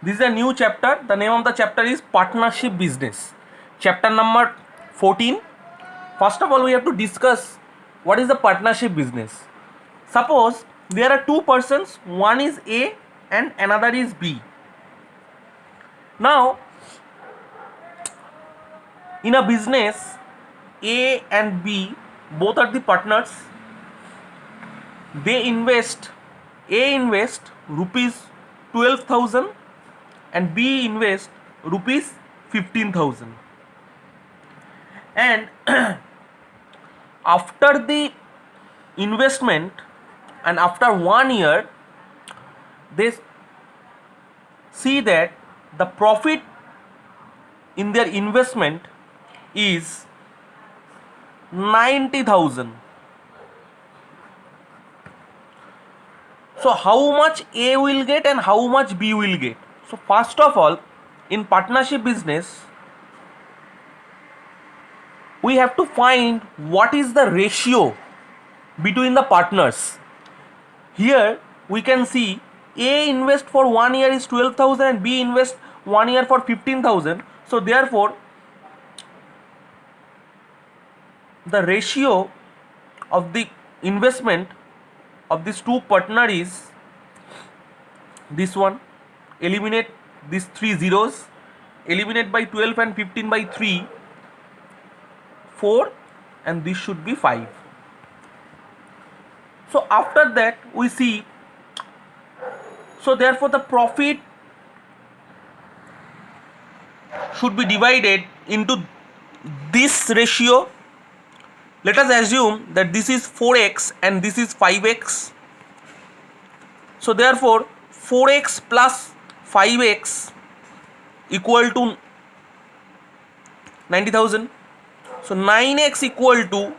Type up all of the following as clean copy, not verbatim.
This is a new chapter. The name of the chapter is Partnership Business. Chapter number 14. First of all, we have to discuss what is the partnership business. Suppose there are two persons, one is A and another is B. Now, in a business, A and B both are the partners. They invest, A invest rupees 12,000 and B invest rupees 15,000. And after the investment and after 1 year, they see that the profit in their investment is 90,000. So how much A will get and how much B will get? So first of all, in partnership business, we have to find what is the ratio between the partners. Here we can see A invest for 1 year is 12,000 and B invest 1 year for 15,000. So therefore, the ratio of the investment of these two partner is this one. Eliminate these three zeros, eliminate by 12 and 15 by 3, 4, and this should be 5. So after that we see, so therefore the profit should be divided into this ratio. Let us assume that this is 4x and this is 5x. So therefore 4x plus 5x equal to 90,000. So 9x equal to,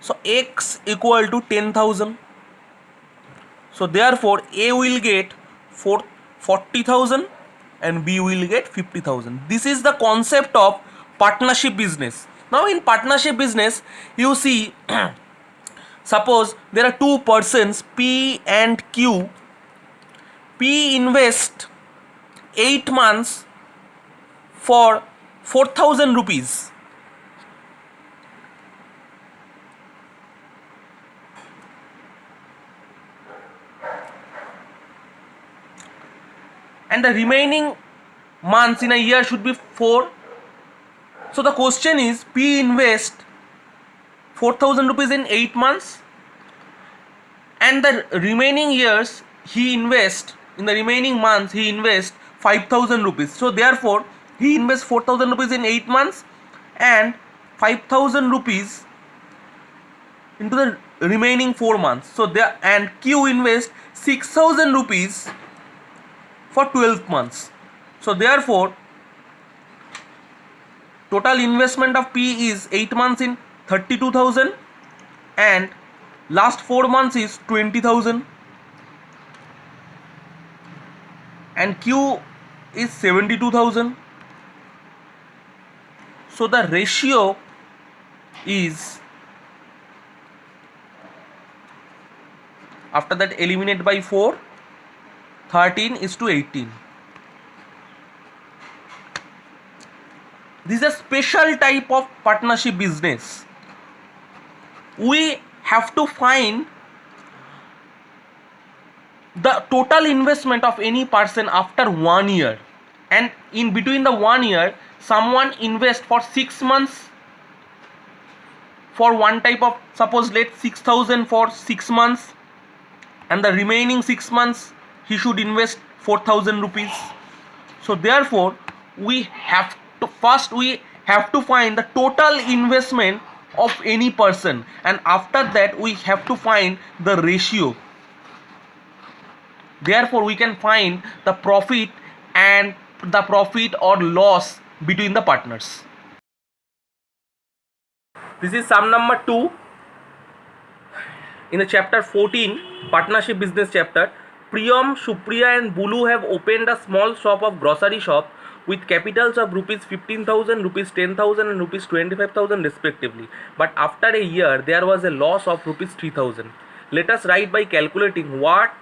so x equal to 10,000. So therefore A will get 40,000 and B will get 50,000. This is the concept of partnership business. Now in partnership business, you see suppose there are two persons P and Q. P invest 8 months for 4,000 rupees. And the remaining months in a year should be 4. So the question is, P invest 4,000 rupees in 8 months and the remaining years he invest, in the remaining months he invest 5,000 rupees. So therefore he invests 4,000 rupees in 8 months and 5,000 rupees into the remaining 4 months. So there, and Q invest 6,000 rupees for 12 months. So therefore total investment of P is 8 months in 32,000 and last 4 months is 20,000 and Q is 72,000. So the ratio is, after that eliminate by 4, 13 is to 18. This is a special type of partnership business. We have to find the total investment of any person after 1 year, and in between the 1 year someone invest for 6 months for one type of, suppose let 6,000 for 6 months and the remaining 6 months he should invest 4,000 rupees. So therefore we have to find the total investment of any person, and after that we have to find the ratio. Therefore we can find the profit and the profit or loss between the partners. This is sum number 2 in the chapter 14, partnership business chapter. Priyam, Supriya and Bulu have opened a small shop of grocery shop with capitals of rupees 15,000, rupees 10,000 and rupees 25,000 respectively. But after a year there was a loss of rupees 3,000. Let us write by calculating what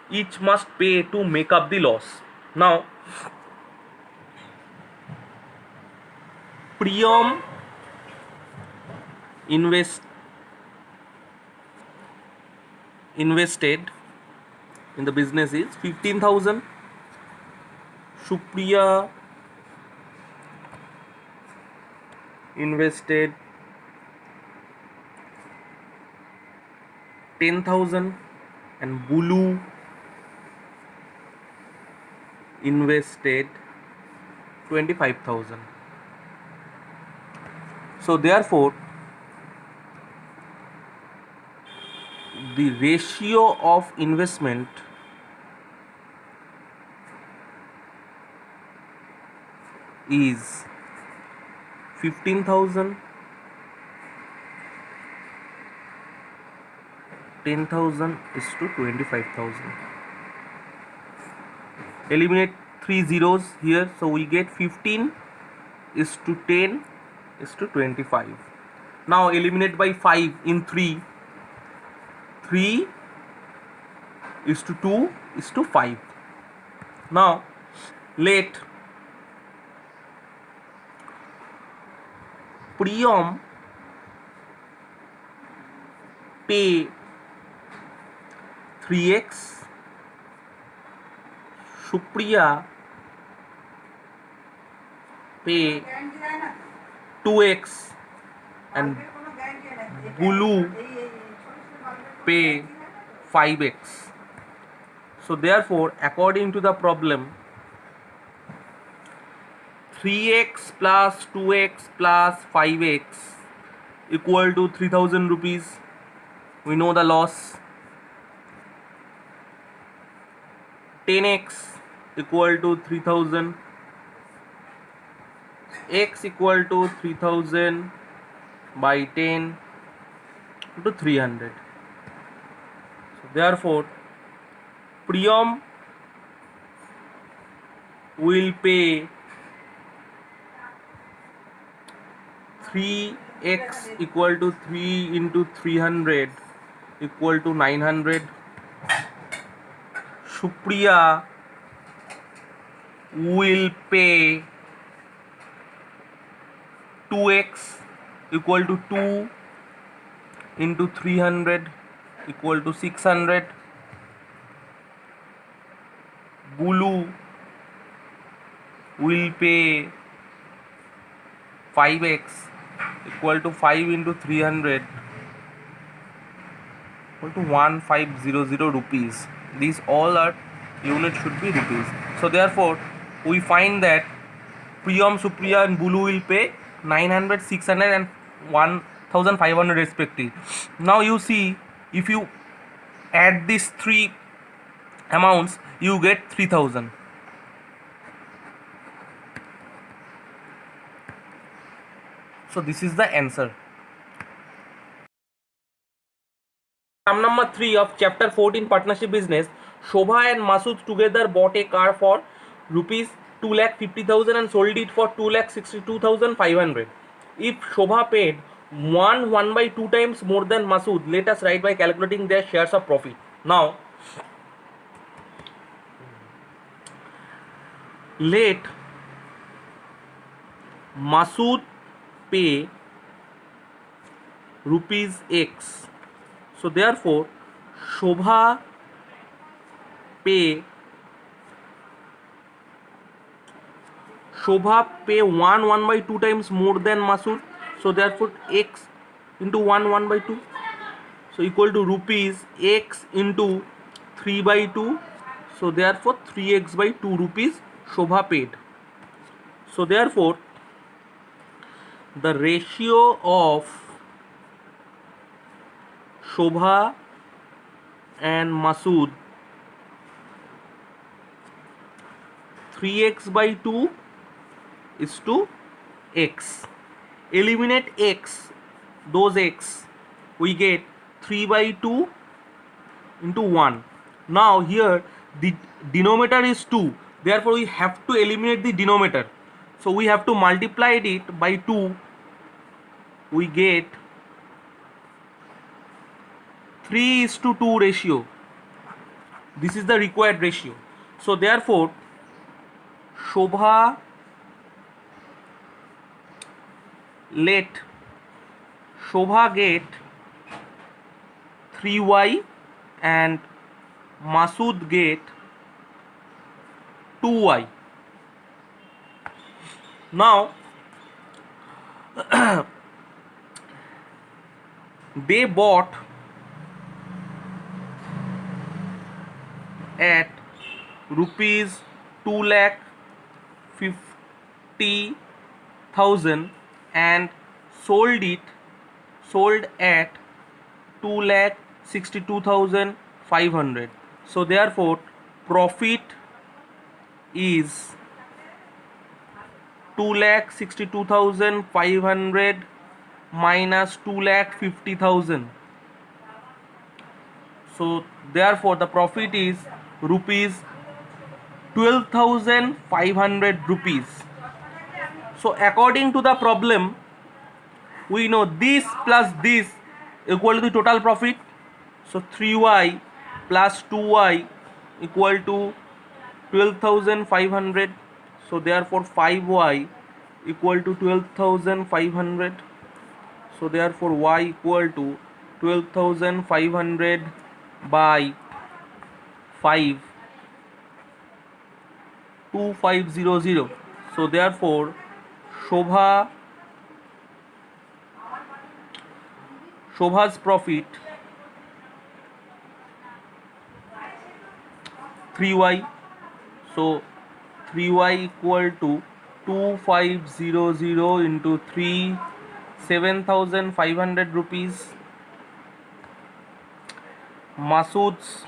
each must pay to make up the loss. Now, Priyam invested in the business is 15,000. Supriya invested 10,000 and Bulu invested 25,000. So therefore the ratio of investment is 15,000, 10,000 is to 25,000. Eliminate 3 zeros here, so we get 15 is to 10 is to 25. Now eliminate by 5 in 3. 3 is to 2 is to 5. Now let Priyam pay 3x, Supriya pay 2x and Bulu pay 5x. So therefore, according to the problem, 3x plus 2x plus 5x equal to 3,000 rupees. We know the loss. 10x equal to 3,000. X equal to 3,000 by 10 to 300. So therefore, Priyam will pay 3x equal to 3 into 300 equal to 900. Supriya will pay 2x equal to 2 into 300 equal to 600. Bulu will pay 5x equal to 5 into 300 equal to 1500 rupees. These all are units should be rupees. So therefore we find that Priyam, Supriya and Bulu will pay 900, 600 and 1500 respectively. Now you see, if you add these three amounts, you get 3,000. So this is the answer. Sum number 3 of chapter 14 partnership business. Shobha and Masood together bought a car for rupees 2,50,000 and sold it for 2,62,500. If Shobha paid 1 by 2 times more than Masood, let us write by calculating their shares of profit. Now let Masood pay rupees X. So therefore Shobha pay 1 by 2 times more than Masood. So therefore X into 1 by 2. So equal to rupees X into 3 by 2. So therefore 3x by 2 rupees Shobha paid. So therefore the ratio of Shobha and Masood 3x by 2 is to x. Eliminate x, those x, we get 3 by 2 into 1. Now here the denominator is 2, therefore we have to eliminate the denominator. So we have to multiply it by 2. We get 3:2 ratio. This is the required ratio. So therefore Shobha get 3y and Masood get 2y. Now they bought at rupees 2,50,000 and sold at 2,62,500. So therefore profit is 2,62,500 minus 2,50,000. So therefore the profit is rupees 12,500 rupees. So according to the problem, we know this plus this equal to the total profit. So 3y plus 2y equal to 12,500. So therefore 5y equal to 12,500. So therefore y equal to 12,500 by 5, 2500. So therefore Shobha's profit 3y. So 3y equal to 2500 into 3, 7,500 rupees. Masood's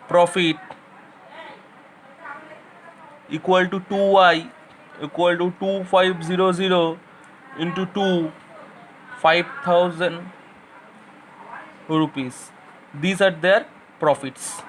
profit equal to 2y equal to 2500 into 2, 5,000 rupees. These are their profits.